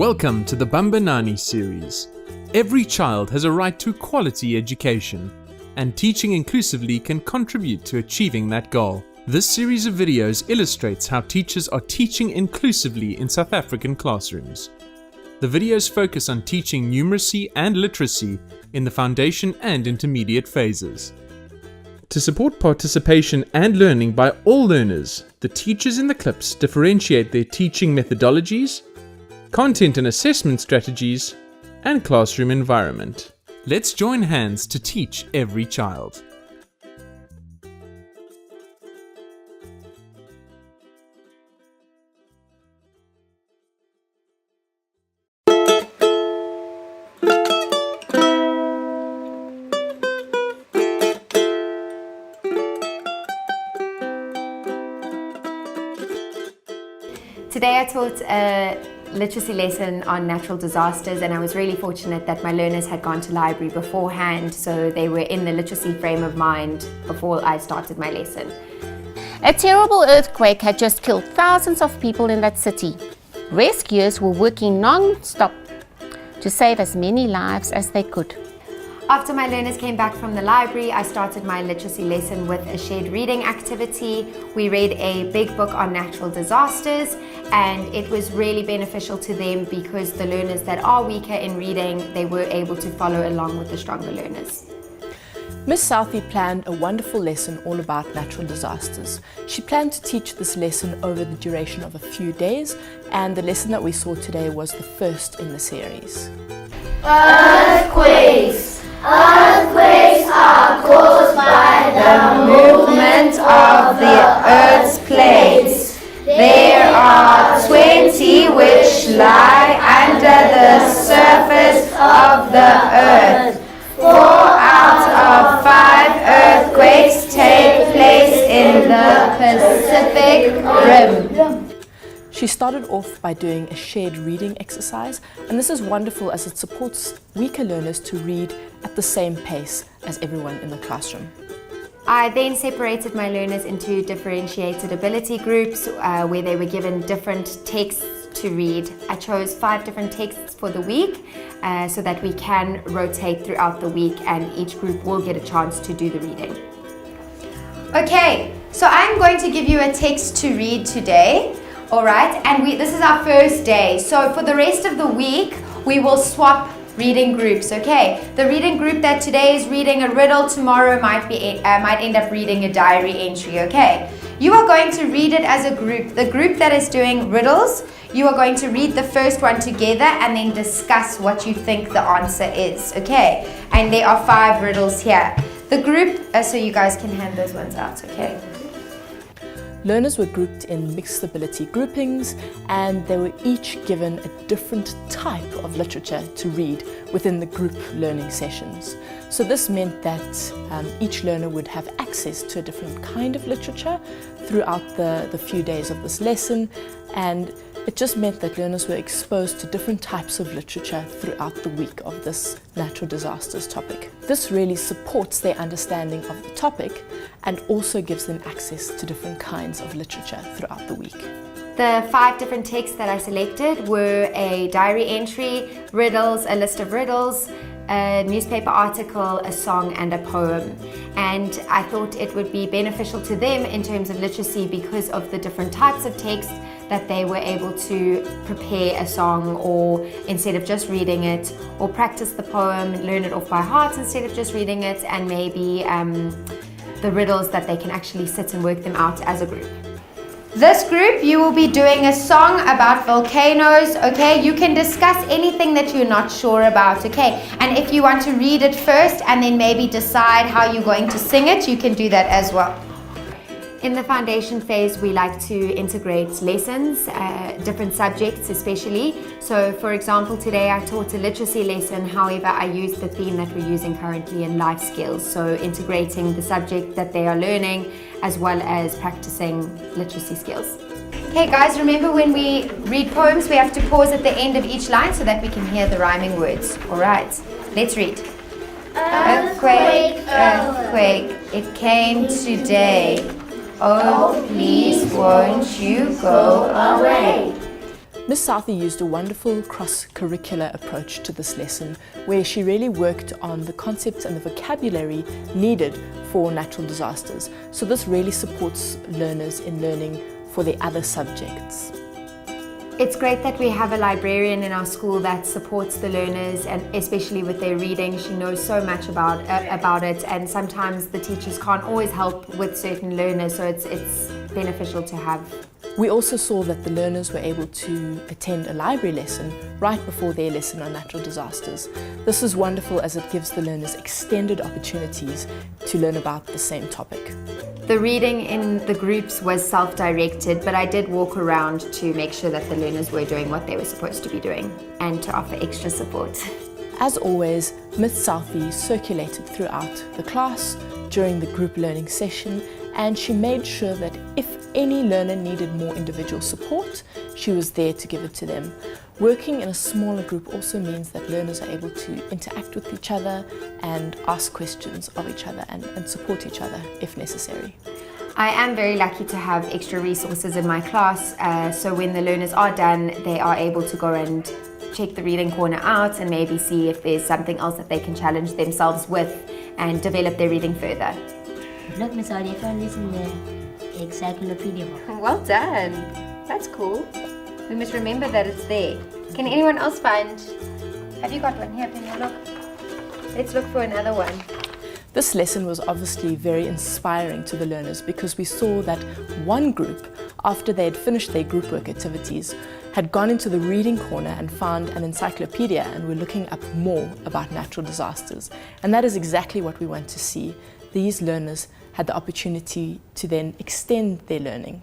Welcome to the Bambanani series. Every child has a right to quality education, and teaching inclusively can contribute to achieving that goal. This series of videos illustrates how teachers are teaching inclusively in South African classrooms. The videos focus on teaching numeracy and literacy in the foundation and intermediate phases. To support participation and learning by all learners, the teachers in the clips differentiate their teaching methodologies, content and assessment strategies, and classroom environment. Let's join hands to teach every child. Today I taught a literacy lesson on natural disasters, and I was really fortunate that my learners had gone to library beforehand, so they were in the literacy frame of mind before I started my lesson. A terrible earthquake had just killed thousands of people in that city. Rescuers were working non-stop to save as many lives as they could. After my learners came back from the library, I started my literacy lesson with a shared reading activity. We read a big book on natural disasters, and it was really beneficial to them because the learners that are weaker in reading, they were able to follow along with the stronger learners. Miss Southey planned a wonderful lesson all about natural disasters. She planned to teach this lesson over the duration of a few days, and the lesson that we saw today was the first in the series. Earthquakes. Earthquakes are caused by the movement of the Earth's plates. There are 20 which lie under the surface of the Earth. 4 out of 5 earthquakes take place in the Pacific Rim. She started off by doing a shared reading exercise, and this is wonderful as it supports weaker learners to read at the same pace as everyone in the classroom. I then separated my learners into differentiated ability groups where they were given different texts to read. I chose 5 different texts for the week so that we can rotate throughout the week and each group will get a chance to do the reading. Okay, so I'm going to give you a text to read today. All right, and this is our first day. So for the rest of the week, we will swap reading groups, okay? The reading group that today is reading a riddle, tomorrow might end up reading a diary entry, okay? You are going to read it as a group. The group that is doing riddles, you are going to read the first one together and then discuss what you think the answer is, okay? And there are 5 riddles here. The group, so you guys can hand those ones out, okay? Learners were grouped in mixed ability groupings, and they were each given a different type of literature to read within the group learning sessions. So this meant that each learner would have access to a different kind of literature throughout the few days of this lesson, and it just meant that learners were exposed to different types of literature throughout the week of this natural disasters topic. This really supports their understanding of the topic and also gives them access to different kinds of literature throughout the week. The 5 different texts that I selected were a diary entry, riddles, a list of riddles, a newspaper article, a song and a poem. And I thought it would be beneficial to them in terms of literacy because of the different types of text that they were able to prepare a song, or instead of just reading it, or practice the poem, learn it off by heart instead of just reading it, and maybe the riddles that they can actually sit and work them out as a group. This group, you will be doing a song about volcanoes, okay? You can discuss anything that you're not sure about, okay? And if you want to read it first and then maybe decide how you're going to sing it, you can do that as well. In the foundation phase, we like to integrate lessons, different subjects especially. So for example, today I taught a literacy lesson, however I used the theme that we're using currently in life skills. So integrating the subject that they are learning as well as practicing literacy skills. Okay guys, remember when we read poems, we have to pause at the end of each line so that we can hear the rhyming words. All right, let's read. Earthquake, earthquake, it came today. Oh, please won't you go away? Miss Southey used a wonderful cross-curricular approach to this lesson where she really worked on the concepts and the vocabulary needed for natural disasters. So this really supports learners in learning for their other subjects. It's great that we have a librarian in our school that supports the learners, and especially with their reading. She knows so much about it, and sometimes the teachers can't always help with certain learners, so it's beneficial to have. We also saw that the learners were able to attend a library lesson right before their lesson on natural disasters. This is wonderful as it gives the learners extended opportunities to learn about the same topic. The reading in the groups was self-directed, but I did walk around to make sure that the learners were doing what they were supposed to be doing and to offer extra support. As always, Miss Southey circulated throughout the class during the group learning session, and she made sure that if any learner needed more individual support, she was there to give it to them. Working in a smaller group also means that learners are able to interact with each other and ask questions of each other and support each other if necessary. I am very lucky to have extra resources in my class, so when the learners are done, they are able to go and check the reading corner out and maybe see if there's something else that they can challenge themselves with and develop their reading further. Look, Miss Audi, I found this in the encyclopedia book. Well done. That's cool. We must remember that it's there. Can anyone else find? Have you got one here? Can you look? Let's look for another one. This lesson was obviously very inspiring to the learners because we saw that one group, after they had finished their group work activities, had gone into the reading corner and found an encyclopedia and were looking up more about natural disasters. And that is exactly what we want to see. These learners had the opportunity to then extend their learning.